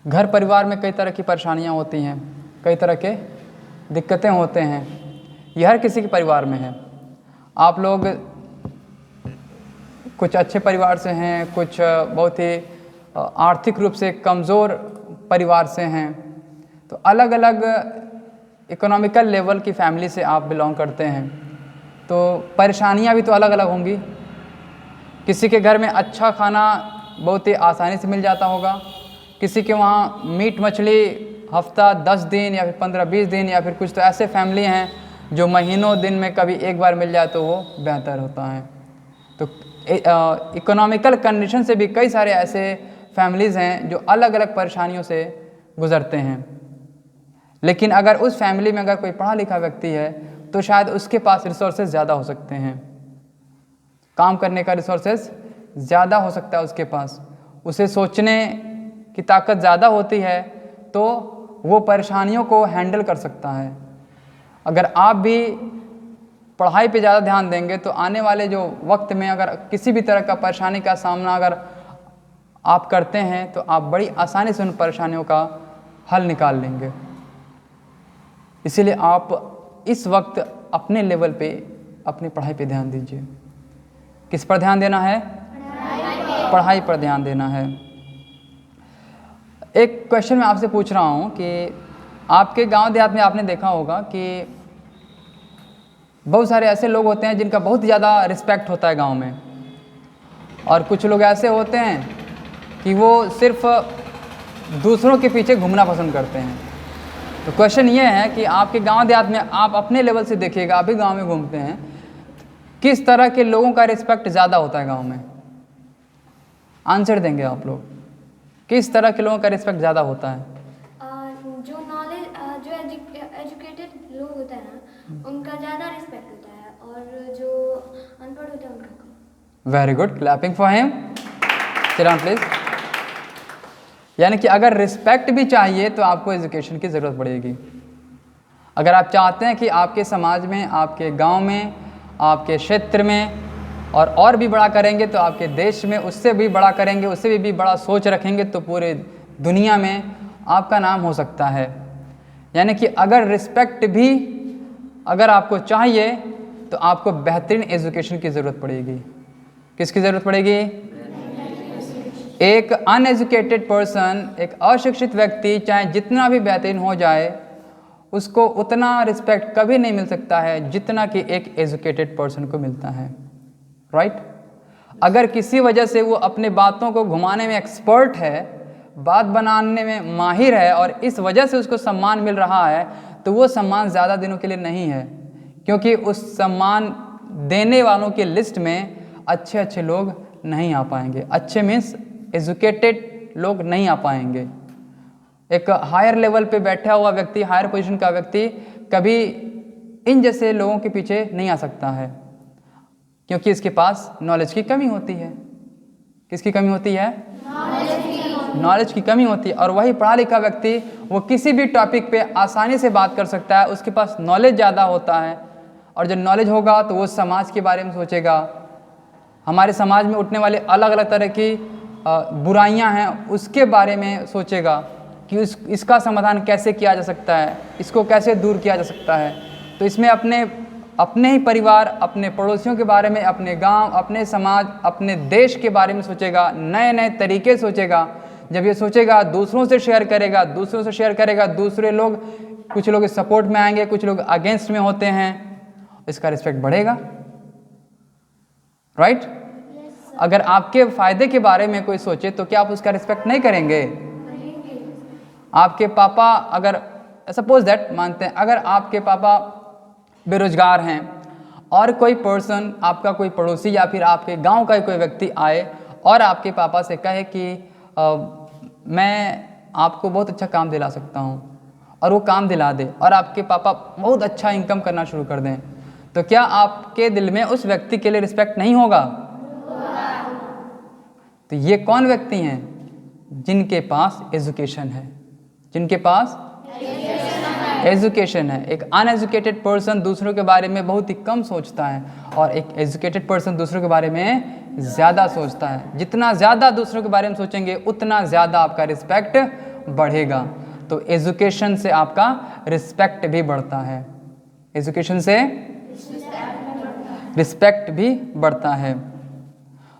घर परिवार में कई तरह की परेशानियां होती हैं, कई तरह के दिक्कतें होते हैं। यह हर किसी के परिवार में है। आप लोग कुछ अच्छे परिवार से हैं, कुछ बहुत ही आर्थिक रूप से कमज़ोर परिवार से हैं। तो अलग अलग इकोनॉमिकल लेवल की फैमिली से आप बिलोंग करते हैं, तो परेशानियां भी तो अलग अलग होंगी। किसी के घर में अच्छा खाना बहुत ही आसानी से मिल जाता होगा, किसी के वहाँ मीट मछली हफ्ता 10 दिन या फिर 15-20 दिन, या फिर कुछ तो ऐसे फैमिली हैं जो महीनों दिन में कभी एक बार मिल जाए तो वो बेहतर होता है। तो इकोनॉमिकल कंडीशन से भी कई सारे ऐसे फैमिलीज़ हैं जो अलग अलग परेशानियों से गुज़रते हैं। लेकिन अगर उस फैमिली में अगर कोई पढ़ा लिखा व्यक्ति है तो शायद उसके पास रिसोर्सेज ज़्यादा हो सकते हैं, काम करने का रिसोर्सेज ज़्यादा हो सकता है उसके पास, उसे सोचने की ताकत ज़्यादा होती है, तो वो परेशानियों को हैंडल कर सकता है। अगर आप भी पढ़ाई पे ज़्यादा ध्यान देंगे तो आने वाले जो वक्त में अगर किसी भी तरह का परेशानी का सामना अगर आप करते हैं तो आप बड़ी आसानी से उन परेशानियों का हल निकाल लेंगे। इसीलिए आप इस वक्त अपने लेवल पे अपनी पढ़ाई पे ध्यान दीजिए। किस पर ध्यान देना है? पढ़ाई पर ध्यान देना है। एक क्वेश्चन मैं आपसे पूछ रहा हूँ कि आपके गांव देहात में आपने देखा होगा कि बहुत सारे ऐसे लोग होते हैं जिनका बहुत ज़्यादा रिस्पेक्ट होता है गांव में, और कुछ लोग ऐसे होते हैं कि वो सिर्फ दूसरों के पीछे घूमना पसंद करते हैं। तो क्वेश्चन ये है कि आपके गांव देहात में आप अपने लेवल से देखिएगा, आप भी गाँव में घूमते हैं, किस तरह के लोगों का रिस्पेक्ट ज़्यादा होता है गाँव में? आंसर देंगे आप लोग, किस तरह के लोगों का रिस्पेक्ट ज़्यादा होता है? जो नॉलेज जो एजुकेटेड लोग होते हैं ना, उनका ज़्यादा रिस्पेक्ट होता है, और जो अनपढ़ होते हैं उनका कम। Very good, clapping for him. Sit down please. यानी कि अगर रिस्पेक्ट भी चाहिए तो आपको एजुकेशन की ज़रूरत पड़ेगी। अगर आप चाहते हैं कि आपके समाज में, आपके गांव में, आपके क्षेत्र में और भी बड़ा करेंगे, तो आपके देश में उससे भी बड़ा करेंगे, उससे भी बड़ा सोच रखेंगे, तो पूरे दुनिया में आपका नाम हो सकता है। यानी कि अगर रिस्पेक्ट भी अगर आपको चाहिए तो आपको बेहतरीन एजुकेशन की ज़रूरत पड़ेगी। किसकी ज़रूरत पड़ेगी? एक अनएजुकेटेड पर्सन, एक अशिक्षित व्यक्ति चाहे जितना भी बेहतरीन हो जाए, उसको उतना रिस्पेक्ट कभी नहीं मिल सकता है जितना कि एक एजुकेटेड पर्सन को मिलता है। राइट? अगर किसी वजह से वो अपने बातों को घुमाने में एक्सपर्ट है, बात बनाने में माहिर है, और इस वजह से उसको सम्मान मिल रहा है, तो वो सम्मान ज़्यादा दिनों के लिए नहीं है, क्योंकि उस सम्मान देने वालों की लिस्ट में अच्छे अच्छे लोग नहीं आ पाएंगे। अच्छे मीन्स एजुकेटेड लोग नहीं आ पाएंगे। एक हायर लेवल पे बैठा हुआ व्यक्ति, हायर पोजीशन का व्यक्ति कभी इन जैसे लोगों के पीछे नहीं आ सकता है, क्योंकि इसके पास नॉलेज की कमी होती है। किसकी कमी होती है? नॉलेज की कमी होती है। और वही पढ़ा लिखा व्यक्ति वो किसी भी टॉपिक पे आसानी से बात कर सकता है, उसके पास नॉलेज ज़्यादा होता है, और जब नॉलेज होगा तो वो समाज के बारे में सोचेगा। हमारे समाज में उठने वाले अलग अलग तरह की बुराइयां हैं उसके बारे में सोचेगा कि इसका समाधान कैसे किया जा सकता है, इसको कैसे दूर किया जा सकता है। तो इसमें अपने ही परिवार, अपने पड़ोसियों के बारे में, अपने गांव, अपने समाज, अपने देश के बारे में सोचेगा, नए नए तरीके सोचेगा। जब ये सोचेगा दूसरों से शेयर करेगा, दूसरे लोग, कुछ लोग सपोर्ट में आएंगे, कुछ लोग अगेंस्ट में होते हैं, इसका रिस्पेक्ट बढ़ेगा। राइट? अगर आपके फ़ायदे के बारे में कोई सोचे तो क्या आप उसका रिस्पेक्ट नहीं करेंगे? आपके पापा अगर सपोज दैट मानते हैं, अगर आपके पापा बेरोजगार हैं और कोई पर्सन, आपका कोई पड़ोसी या फिर आपके गांव का कोई व्यक्ति आए और आपके पापा से कहे कि मैं आपको बहुत अच्छा काम दिला सकता हूं, और वो काम दिला दे, और आपके पापा बहुत अच्छा इनकम करना शुरू कर दें, तो क्या आपके दिल में उस व्यक्ति के लिए रिस्पेक्ट नहीं होगा? तो ये कौन व्यक्ति हैं? जिनके पास एजुकेशन है, जिनके पास एजुकेशन है। एक अनएजुकेटेड पर्सन दूसरों के बारे में बहुत ही कम सोचता है, और एक एजुकेटेड पर्सन दूसरों के बारे में ज़्यादा सोचता है। जितना ज़्यादा दूसरों के बारे में सोचेंगे उतना ज़्यादा आपका रिस्पेक्ट बढ़ेगा। तो एजुकेशन से आपका रिस्पेक्ट भी बढ़ता है, एजुकेशन से रिस्पेक्ट भी बढ़ता है।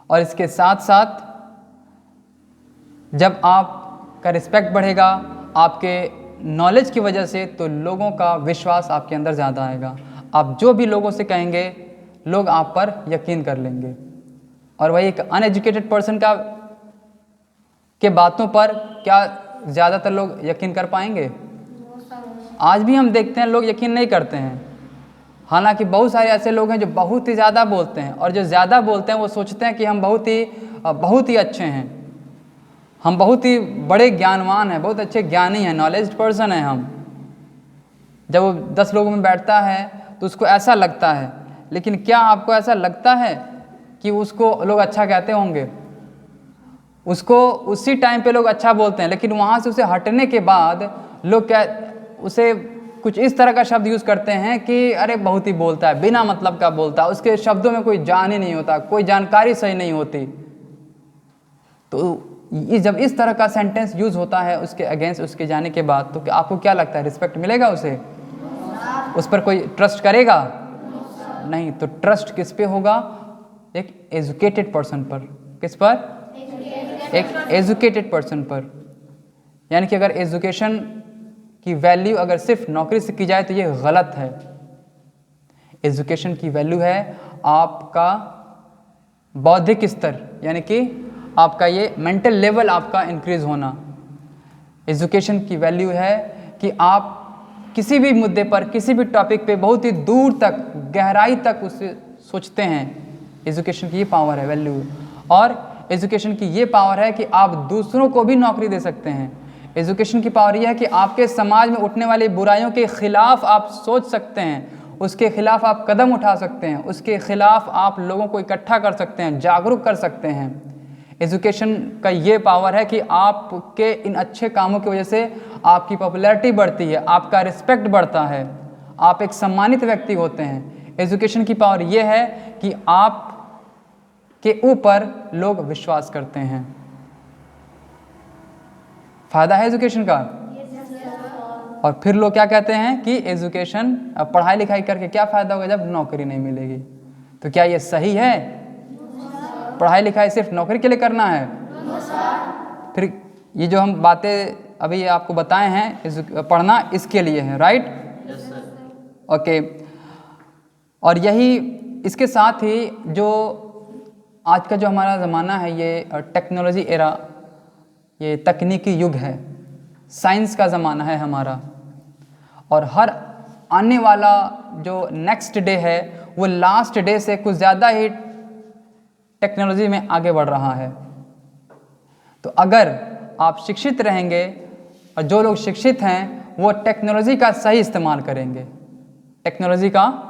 और इसके साथ साथ जब आपका रिस्पेक्ट बढ़ेगा आपके नॉलेज की वजह से, तो लोगों का विश्वास आपके अंदर ज़्यादा आएगा। आप जो भी लोगों से कहेंगे लोग आप पर यकीन कर लेंगे। और वही एक अनएजुकेटेड पर्सन के बातों पर क्या ज़्यादातर लोग यकीन कर पाएंगे? आज भी हम देखते हैं लोग यकीन नहीं करते हैं। हालांकि बहुत सारे ऐसे लोग हैं जो बहुत ही ज़्यादा बोलते हैं, और जो ज़्यादा बोलते हैं वो सोचते हैं कि हम बहुत ही अच्छे हैं, हम बहुत ही बड़े ज्ञानवान हैं, बहुत अच्छे ज्ञानी हैं, नॉलेज पर्सन हैं हम। जब वो 10 लोगों में बैठता है तो उसको ऐसा लगता है, लेकिन क्या आपको ऐसा लगता है कि उसको लोग अच्छा कहते होंगे? उसको उसी टाइम पे लोग अच्छा बोलते हैं, लेकिन वहाँ से उसे हटने के बाद लोग उसे कुछ इस तरह का शब्द यूज़ करते हैं कि अरे बहुत ही बोलता है, बिना मतलब का बोलता है, उसके शब्दों में कोई जान ही नहीं होता, कोई जानकारी सही नहीं होती। तो जब इस तरह का सेंटेंस यूज़ होता है उसके अगेंस्ट, उसके जाने के बाद, तो आपको क्या लगता है, रिस्पेक्ट मिलेगा उसे? उस पर कोई ट्रस्ट करेगा? नहीं। तो ट्रस्ट किस पे होगा? एक एजुकेटेड पर्सन पर। किस पर? एक एजुकेटेड पर्सन पर। यानी कि अगर एजुकेशन की वैल्यू अगर सिर्फ नौकरी से की जाए तो ये गलत है। एजुकेशन की वैल्यू है आपका बौद्धिक स्तर, यानी कि आपका ये मेंटल लेवल आपका इंक्रीज होना। एजुकेशन की वैल्यू है कि आप किसी भी मुद्दे पर, किसी भी टॉपिक पे बहुत ही दूर तक, गहराई तक उससे सोचते हैं। एजुकेशन की ये पावर है, वैल्यू। और एजुकेशन की ये पावर है कि आप दूसरों को भी नौकरी दे सकते हैं। एजुकेशन की पावर यह है कि आपके समाज में उठने वाली बुराइयों के खिलाफ आप सोच सकते हैं, उसके खिलाफ आप कदम उठा सकते हैं, उसके खिलाफ आप लोगों को इकट्ठा कर सकते हैं, जागरूक कर सकते हैं। एजुकेशन का ये पावर है कि आपके इन अच्छे कामों की वजह से आपकी पॉपुलैरिटी बढ़ती है, आपका रिस्पेक्ट बढ़ता है, आप एक सम्मानित व्यक्ति होते हैं। एजुकेशन की पावर ये है कि आप के ऊपर लोग विश्वास करते हैं। फायदा है एजुकेशन का। और फिर लोग क्या कहते हैं कि एजुकेशन, पढ़ाई लिखाई करके क्या फ़ायदा होगा जब नौकरी नहीं मिलेगी? तो क्या ये सही है? पढ़ाई लिखाई सिर्फ नौकरी के लिए करना है? फिर ये जो हम बातें अभी आपको बताए हैं, पढ़ना इसके लिए है, राइट? ओके। और यही इसके साथ ही जो आज का जो हमारा ज़माना है, ये टेक्नोलॉजी एरा, ये तकनीकी युग है, साइंस का ज़माना है हमारा। और हर आने वाला जो नेक्स्ट डे है वो लास्ट डे से कुछ ज़्यादा ही टेक्नोलॉजी में आगे बढ़ रहा है। तो अगर आप शिक्षित रहेंगे, और जो लोग शिक्षित हैं वो टेक्नोलॉजी का सही इस्तेमाल करेंगे, टेक्नोलॉजी का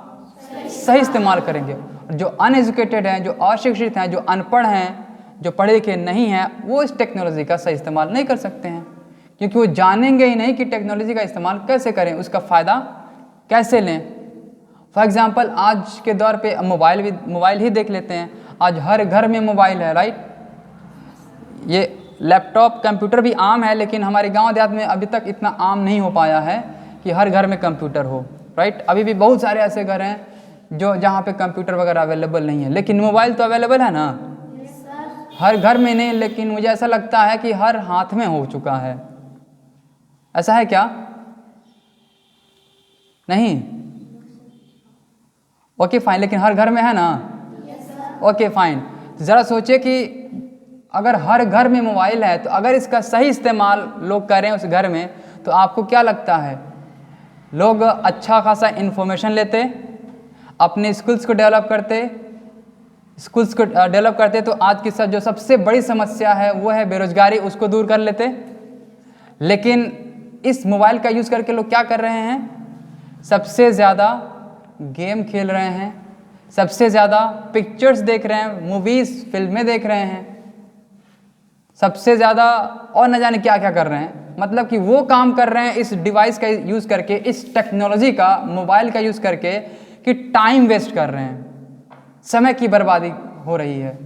सही इस्तेमाल करेंगे। जो अनएजुकेटेड हैं, जो अशिक्षित हैं, जो अनपढ़ हैं, जो पढ़े लिखे नहीं हैं, वो इस टेक्नोलॉजी का सही इस्तेमाल नहीं कर सकते हैं, क्योंकि वो जानेंगे ही नहीं कि टेक्नोलॉजी का इस्तेमाल कैसे करें, उसका फ़ायदा कैसे लें। फॉर एग्ज़ाम्पल आज के दौर पे मोबाइल ही देख लेते हैं। आज हर घर में मोबाइल है, राइट? ये लैपटॉप कंप्यूटर भी आम है, लेकिन हमारे गांव देहात में अभी तक इतना आम नहीं हो पाया है कि हर घर में कंप्यूटर हो, राइट? अभी भी बहुत सारे ऐसे घर हैं जो जहाँ पे कंप्यूटर वगैरह अवेलेबल नहीं है, लेकिन मोबाइल तो अवेलेबल है ना। हर घर में नहीं, लेकिन मुझे ऐसा लगता है कि हर हाथ में हो चुका है। ऐसा है क्या? नहीं? ओके फाइन, लेकिन हर घर में है ना? Okay fine. ज़रा सोचिए कि अगर हर घर में मोबाइल है, तो अगर इसका सही इस्तेमाल लोग करें उस घर में, तो आपको क्या लगता है? लोग अच्छा खासा इन्फॉर्मेशन लेते, अपने स्किल्स को डेवलप करते, तो आज की जो सबसे बड़ी समस्या है वो है बेरोजगारी, उसको दूर कर लेते। लेकिन इस मोबाइल का यूज़ करके लोग क्या कर रहे हैं? सबसे ज़्यादा गेम खेल रहे हैं, सबसे ज़्यादा पिक्चर्स देख रहे हैं, मूवीज़, फिल्में देख रहे हैं, सबसे ज़्यादा और न जाने क्या क्या कर रहे हैं। मतलब कि वो काम कर रहे हैं इस डिवाइस का यूज़ करके, इस टेक्नोलॉजी का, मोबाइल का यूज़ करके, कि टाइम वेस्ट कर रहे हैं, समय की बर्बादी हो रही है,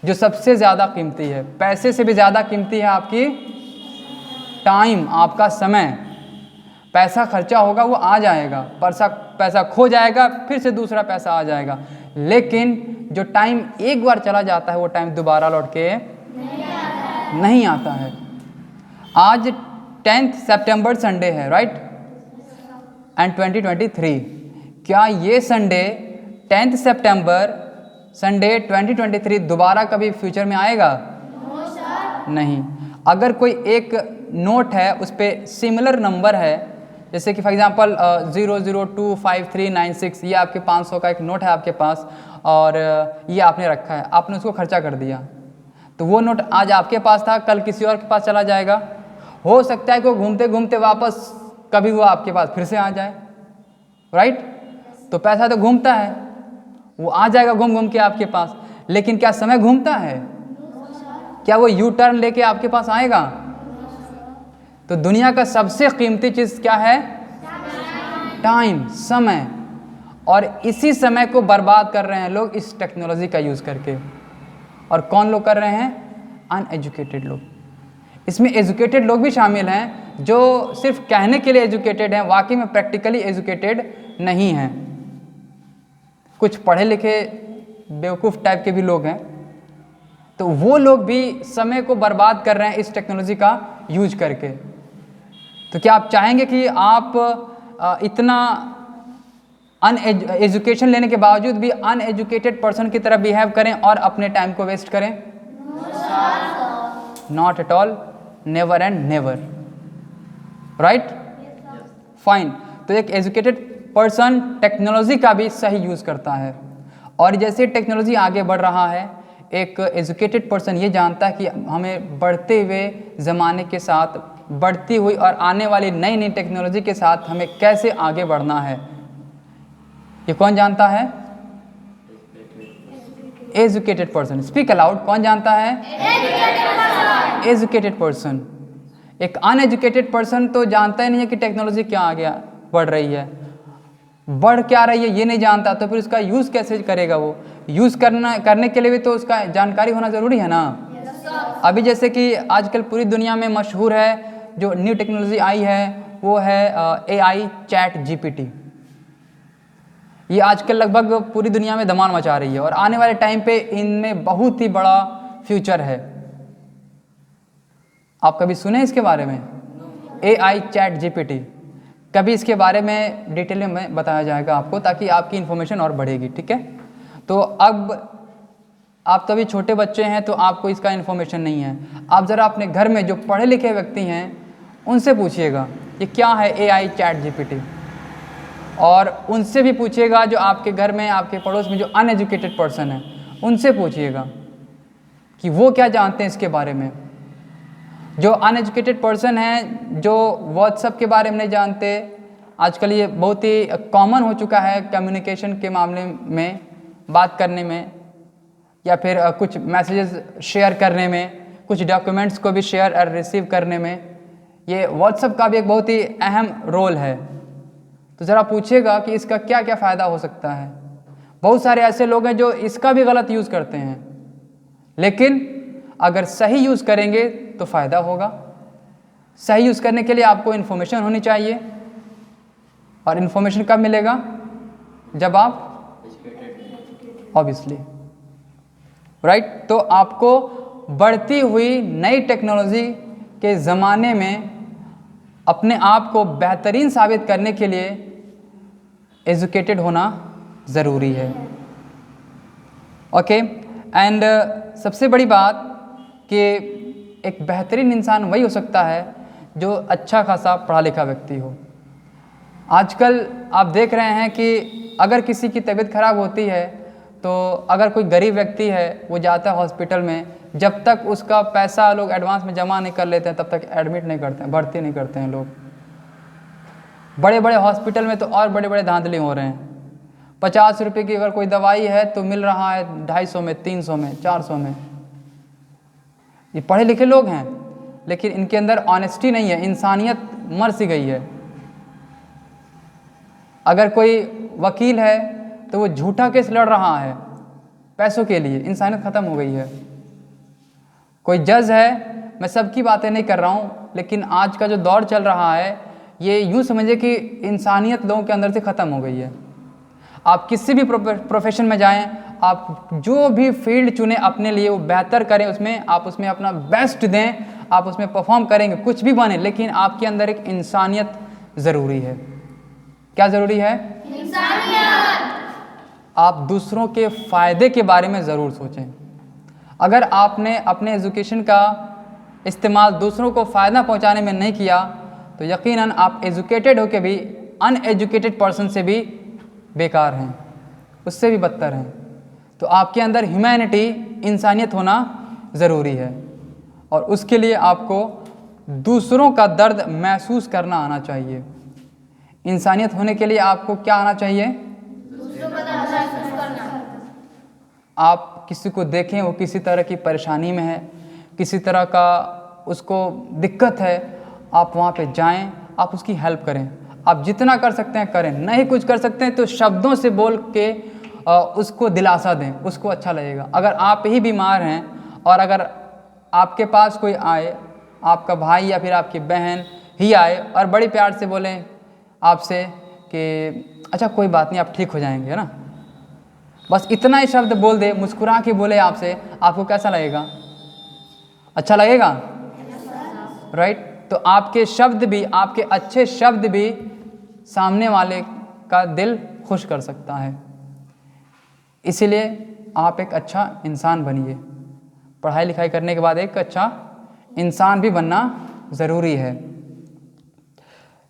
जो सबसे ज़्यादा कीमती है, पैसे से भी ज़्यादा कीमती है आपकी टाइम, आपका समय, पैसा खर्चा होगा वो आ जाएगा, पैसा खो जाएगा, फिर से दूसरा पैसा आ जाएगा, लेकिन जो टाइम एक बार चला जाता है वो टाइम दोबारा लौट के नहीं आता है। आज 10 सितंबर संडे है, राइट, एंड 2023, क्या ये संडे 10 सितंबर संडे 2023 दोबारा कभी फ्यूचर में आएगा? नहीं। अगर कोई एक नोट है उस पर सिमिलर नंबर है, जैसे कि फॉर एग्जांपल 0025396, ये आपके 500 का एक नोट है आपके पास, और ये आपने रखा है, आपने उसको खर्चा कर दिया, तो वो नोट आज आपके पास था, कल किसी और के पास चला जाएगा। हो सकता है कि वो घूमते घूमते वापस कभी वो आपके पास फिर से आ जाए, राइट। तो पैसा तो घूमता है, वो आ जाएगा घूम घूम के आपके पास, लेकिन क्या समय घूमता है? क्या वो यू टर्न लेके आपके पास आएगा? तो दुनिया का सबसे कीमती चीज़ क्या है? टाइम, समय। और इसी समय को बर्बाद कर रहे हैं लोग इस टेक्नोलॉजी का यूज़ करके। और कौन लोग कर रहे हैं? अनएजुकेटेड लोग। इसमें एजुकेटेड लोग भी शामिल हैं जो सिर्फ कहने के लिए एजुकेटेड हैं, वाकई में प्रैक्टिकली एजुकेटेड नहीं हैं। कुछ पढ़े लिखे बेवकूफ़ टाइप के भी लोग हैं, तो वो लोग भी समय को बर्बाद कर रहे हैं इस टेक्नोलॉजी का यूज करके। तो क्या आप चाहेंगे कि आप इतना एजुकेशन लेने के बावजूद भी अनएजुकेटेड पर्सन की तरह बिहेव करें और अपने टाइम को वेस्ट करें? Not at all, never and never, right, fine. तो एक एजुकेटेड पर्सन टेक्नोलॉजी का भी सही यूज़ करता है, और जैसे टेक्नोलॉजी आगे बढ़ रहा है, एक एजुकेटेड पर्सन ये जानता है कि हमें बढ़ते हुए ज़माने के साथ, बढ़ती हुई और आने वाली नई नई टेक्नोलॉजी के साथ हमें कैसे आगे बढ़ना है। ये कौन जानता है? Educated person. स्पीक अलाउड, कौन जानता है? Educated person. एक अनएजुकेटेड पर्सन तो जानता ही नहीं है कि टेक्नोलॉजी क्या आगे बढ़ रही है, बढ़ क्या रही है ये नहीं जानता, तो फिर उसका यूज़ कैसे करेगा? वो यूज़ करने के लिए भी तो उसका जानकारी होना ज़रूरी है ना। अभी जैसे कि आजकल पूरी दुनिया में मशहूर है, जो न्यू टेक्नोलॉजी आई है वो है AI चैट GPT। ये आजकल लगभग पूरी दुनिया में धमाल मचा रही है, और आने वाले टाइम पे इनमें बहुत ही बड़ा फ्यूचर है। आप कभी सुने इसके बारे में? AI chat GPT। कभी इसके बारे में डिटेल में बताया जाएगा आपको, ताकि आपकी इन्फॉर्मेशन और बढ़ेगी, ठीक है। तो अब आप तो अभी छोटे बच्चे हैं, तो आपको इसका इन्फॉर्मेशन नहीं है। आप ज़रा अपने घर में जो पढ़े लिखे व्यक्ति हैं उनसे पूछिएगा ये क्या है AI चैट GPT, और उनसे भी पूछिएगा जो आपके घर में, आपके पड़ोस में जो अनएजुकेटेड पर्सन है, उनसे पूछिएगा कि वो क्या जानते हैं इसके बारे में। जो अनएजुकेटेड पर्सन हैं, जो व्हाट्सएप के बारे में नहीं जानते, आजकल ये बहुत ही कॉमन हो चुका है कम्युनिकेशन के मामले में, बात करने में, या फिर कुछ मैसेजेस शेयर करने में, कुछ डॉक्यूमेंट्स को भी शेयर और रिसीव करने में, ये व्हाट्सएप का भी एक बहुत ही अहम रोल है। तो ज़रा पूछिएगा कि इसका क्या क्या फ़ायदा हो सकता है। बहुत सारे ऐसे लोग हैं जो इसका भी गलत यूज़ करते हैं, लेकिन अगर सही यूज़ करेंगे तो फ़ायदा होगा। सही यूज़ करने के लिए आपको इन्फॉर्मेशन होनी चाहिए, और इन्फॉर्मेशन कब मिलेगा? जब आप ऑब्वियसली, राइट। तो आपको बढ़ती हुई नई टेक्नोलॉजी के ज़माने में अपने आप को बेहतरीन साबित करने के लिए एजुकेटेड होना ज़रूरी है, ओके। एंड सबसे बड़ी बात कि एक बेहतरीन इंसान वही हो सकता है जो अच्छा खासा पढ़ा लिखा व्यक्ति हो। आजकल आप देख रहे हैं कि अगर किसी की तबीयत खराब होती है, तो अगर कोई गरीब व्यक्ति है वो जाता है हॉस्पिटल में, जब तक उसका पैसा लोग एडवांस में जमा नहीं कर लेते हैं तब तक एडमिट नहीं करते हैं, भर्ती नहीं करते हैं लोग। बड़े बड़े हॉस्पिटल में तो और बड़े बड़े धांधली हो रहे हैं। 50 रुपये की अगर कोई दवाई है तो मिल रहा है 250 में, 300 में, 400 में। ये पढ़े लिखे लोग हैं, लेकिन इनके अंदर ऑनेस्टी नहीं है, इंसानियत मर सी गई है। अगर कोई वकील है तो वो झूठा केस लड़ रहा है पैसों के लिए, इंसानियत ख़त्म हो गई है। कोई जज है, मैं सबकी बातें नहीं कर रहा हूँ, लेकिन आज का जो दौर चल रहा है ये यूँ समझिए कि इंसानियत लोगों के अंदर से ख़त्म हो गई है। आप किसी भी प्रोफेशन में जाएं, आप जो भी फील्ड चुनें अपने लिए वो बेहतर करें, उसमें आप उसमें अपना बेस्ट दें, आप उसमें परफॉर्म करेंगे, कुछ भी बने, लेकिन आपके अंदर एक इंसानियत ज़रूरी है। क्या ज़रूरी है? इंसानियत। आप दूसरों के फ़ायदे के बारे में ज़रूर सोचें। अगर आपने अपने एजुकेशन का इस्तेमाल दूसरों को फ़ायदा पहुंचाने में नहीं किया तो यकीनन आप एजुकेटेड होकर भी अनएजुकेटेड पर्सन से भी बेकार हैं, उससे भी बदतर हैं। तो आपके अंदर ह्यूमैनिटी, इंसानियत होना ज़रूरी है और उसके लिए आपको दूसरों का दर्द महसूस करना आना चाहिए। इंसानियत होने के लिए आपको क्या आना चाहिए? दूसरों का दर्द महसूस करना। आप किसी को देखें वो किसी तरह की परेशानी में है, किसी तरह का उसको दिक्कत है, आप वहाँ पे जाएं, आप उसकी हेल्प करें। आप जितना कर सकते हैं करें, नहीं कुछ कर सकते हैं तो शब्दों से बोल के उसको दिलासा दें, उसको अच्छा लगेगा। अगर आप ही बीमार हैं और अगर आपके पास कोई आए, आपका भाई या फिर आपकी बहन ही आए और बड़े प्यार से बोलें आपसे कि अच्छा कोई बात नहीं आप ठीक हो जाएंगे, है ना, बस इतना ही शब्द बोल दे, मुस्कुरा के बोले आपसे, आपको कैसा लगेगा? अच्छा लगेगा, राइट? तो आपके शब्द भी, आपके अच्छे शब्द भी सामने वाले का दिल खुश कर सकता है। इसीलिए आप एक अच्छा इंसान बनिए। पढ़ाई लिखाई करने के बाद एक अच्छा इंसान भी बनना ज़रूरी है।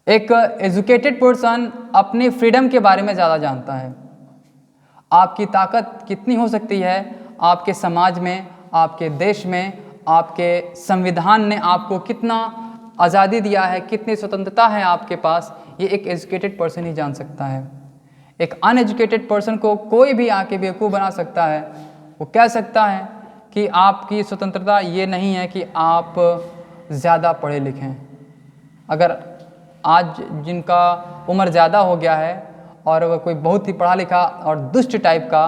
एक एजुकेटेड पर्सन अपनी फ्रीडम के बारे में ज़्यादा जानता है। आपकी ताकत कितनी हो सकती है, आपके समाज में, आपके देश में, आपके संविधान ने आपको कितना आज़ादी दिया है, कितनी स्वतंत्रता है आपके पास, ये एक एजुकेटेड पर्सन ही जान सकता है। एक अनएजुकेटेड पर्सन को कोई भी आके बेवकूफ़ बना सकता है। वो कह सकता है कि आपकी स्वतंत्रता ये नहीं है कि आप ज़्यादा पढ़े लिखें। अगर आज जिनका उम्र ज़्यादा हो गया है और अगर कोई बहुत ही पढ़ा लिखा और दुष्ट टाइप का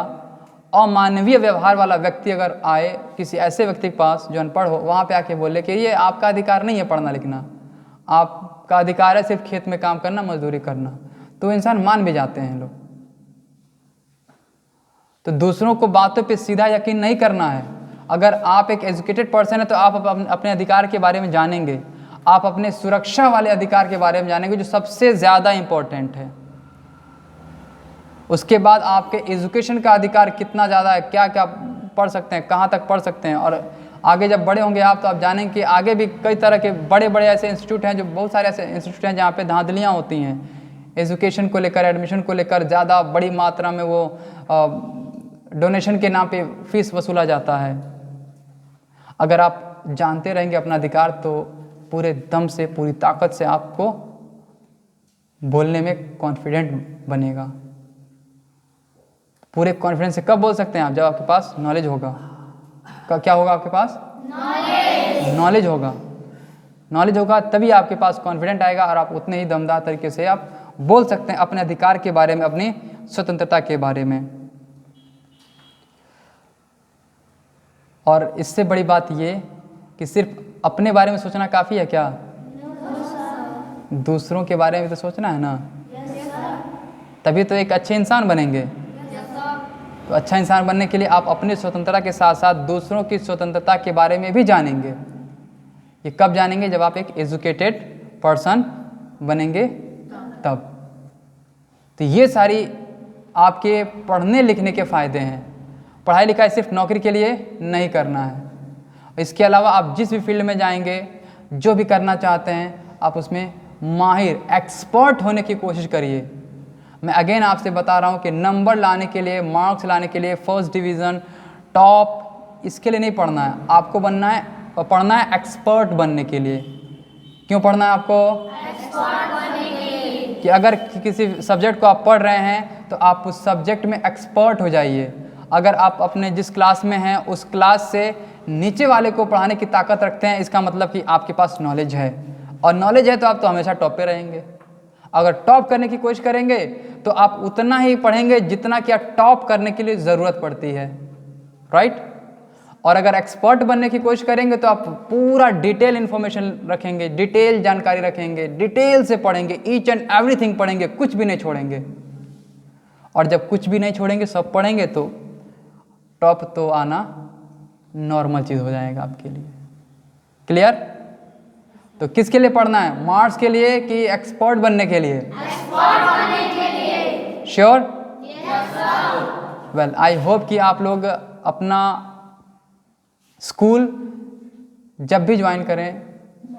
अमानवीय व्यवहार वाला व्यक्ति अगर आए किसी ऐसे व्यक्ति के पास जो अनपढ़ हो, वहाँ पे आके बोले कि ये आपका अधिकार नहीं है पढ़ना लिखना, आपका अधिकार है सिर्फ खेत में काम करना, मजदूरी करना, तो इंसान मान भी जाते हैं लोग। तो दूसरों को बातों पे सीधा यकीन नहीं करना है। अगर आप एक एजुकेटेड पर्सन है तो आप अपने अधिकार के बारे में जानेंगे, आप अपने सुरक्षा वाले अधिकार के बारे में जानेंगे जो सबसे ज़्यादा इम्पोर्टेंट है। उसके बाद आपके एजुकेशन का अधिकार कितना ज़्यादा है, क्या क्या पढ़ सकते हैं, कहाँ तक पढ़ सकते हैं, और आगे जब बड़े होंगे आप तो आप जानेंगे कि आगे भी कई तरह के बड़े बड़े ऐसे इंस्टीट्यूट हैं, जो बहुत सारे ऐसे इंस्टीट्यूट हैं जहाँ पे धांधलियाँ होती हैं एजुकेशन को लेकर, एडमिशन को लेकर। ज़्यादा बड़ी मात्रा में वो डोनेशन के नाम पे फीस वसूला जाता है। अगर आप जानते रहेंगे अपना अधिकार तो पूरे दम से, पूरी ताकत से आपको बोलने में कॉन्फिडेंट बनेगा। पूरे कॉन्फिडेंस से कब बोल सकते हैं आप? जब आपके पास नॉलेज होगा। क्या होगा आपके पास? नॉलेज होगा। नॉलेज होगा तभी आपके पास कॉन्फिडेंट आएगा और आप उतने ही दमदार तरीके से आप बोल सकते हैं अपने अधिकार के बारे में, अपनी स्वतंत्रता के बारे में। और इससे बड़ी बात ये कि सिर्फ अपने बारे में सोचना काफ़ी है क्या? दूसरों के बारे में तो सोचना है ना, तभी तो एक अच्छे इंसान बनेंगे। तो अच्छा इंसान बनने के लिए आप अपनी स्वतंत्रता के साथ साथ दूसरों की स्वतंत्रता के बारे में भी जानेंगे। ये कब जानेंगे? जब आप एक एजुकेटेड पर्सन बनेंगे तब। तो ये सारी आपके पढ़ने लिखने के फ़ायदे हैं। पढ़ाई लिखाई सिर्फ नौकरी के लिए नहीं करना है, इसके अलावा आप जिस भी फील्ड में जाएंगे, जो भी करना चाहते हैं, आप उसमें माहिर, एक्सपर्ट होने की कोशिश करिए। मैं अगेन आपसे बता रहा हूँ कि नंबर लाने के लिए, मार्क्स लाने के लिए, फर्स्ट डिवीज़न, टॉप, इसके लिए नहीं पढ़ना है। आपको बनना है और पढ़ना है एक्सपर्ट बनने के लिए। क्यों पढ़ना है आपको? एक्सपर्ट बनने के लिए। कि अगर किसी सब्जेक्ट को आप पढ़ रहे हैं तो आप उस सब्जेक्ट में एक्सपर्ट हो जाइए। अगर आप अपने जिस क्लास में हैं उस क्लास से नीचे वाले को पढ़ाने की ताकत रखते हैं, इसका मतलब कि आपके पास नॉलेज है, और नॉलेज है तो आप तो हमेशा टॉप पे रहेंगे। अगर टॉप करने की कोशिश करेंगे तो आप उतना ही पढ़ेंगे जितना कि आप टॉप करने के लिए ज़रूरत पड़ती है, राइट? और अगर एक्सपर्ट बनने की कोशिश करेंगे तो आप पूरा डिटेल इन्फॉर्मेशन रखेंगे, डिटेल जानकारी रखेंगे, डिटेल से पढ़ेंगे, ईच एंड एवरीथिंग पढ़ेंगे, कुछ भी नहीं छोड़ेंगे। और जब कुछ भी नहीं छोड़ेंगे, सब पढ़ेंगे, तो टॉप तो आना नॉर्मल चीज़ हो जाएगा आपके लिए। क्लियर? तो किसके लिए पढ़ना है? मार्क्स के लिए कि एक्सपर्ट बनने के लिए? एक्सपर्ट बनने के लिए। श्योर? वेल, आई होप कि आप लोग अपना स्कूल जब भी ज्वाइन करें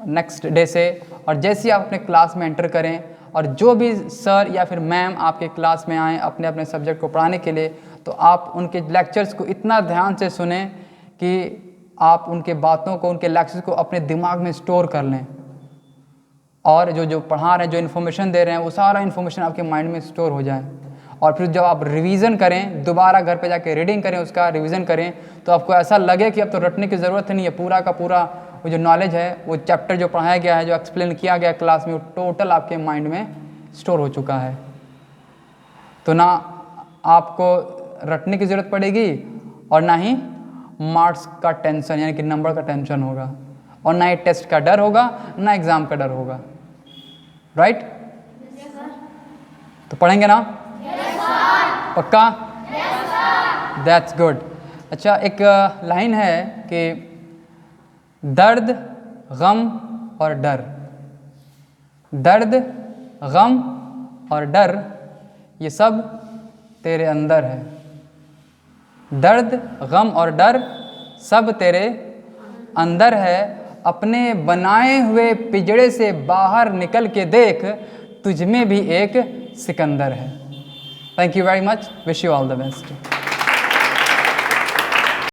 नेक्स्ट डे से, और जैसे ही आप अपने क्लास में एंटर करें, और जो भी सर या फिर मैम आपके क्लास में आएँ अपने अपने सब्जेक्ट को पढ़ाने के लिए, तो आप उनके लेक्चर्स को इतना ध्यान से सुने कि आप उनके बातों को, उनके लेक्चर्स को अपने दिमाग में स्टोर कर लें, और जो पढ़ा रहे हैं, जो इन्फॉर्मेशन दे रहे हैं, वो सारा इन्फॉर्मेशन आपके माइंड में स्टोर हो जाए। और फिर जब आप रिवीजन करें, दोबारा घर पे जाके रीडिंग करें, उसका रिवीजन करें, तो आपको ऐसा लगे कि अब तो रटने की ज़रूरत नहीं है। पूरा का पूरा वो जो नॉलेज है, वो चैप्टर जो पढ़ाया गया है, जो एक्सप्लेन किया गया क्लास में, वो टोटल आपके माइंड में स्टोर हो चुका है। तो ना आपको रटने की ज़रूरत पड़ेगी, और ना ही मार्क्स का टेंशन यानी कि नंबर का टेंशन होगा, और ना ही टेस्ट का डर होगा, ना एग्ज़ाम का डर होगा। राइट? तो पढ़ेंगे ना? पक्का? That's good. अच्छा, एक लाइन है कि दर्द, गम और डर, दर्द, गम और डर, ये सब तेरे अंदर है। दर्द, गम और डर सब तेरे अंदर है। अपने बनाए हुए पिंजड़े से बाहर निकल के देख, तुझ में भी एक सिकंदर है। Thank you very much. Wish you all the best.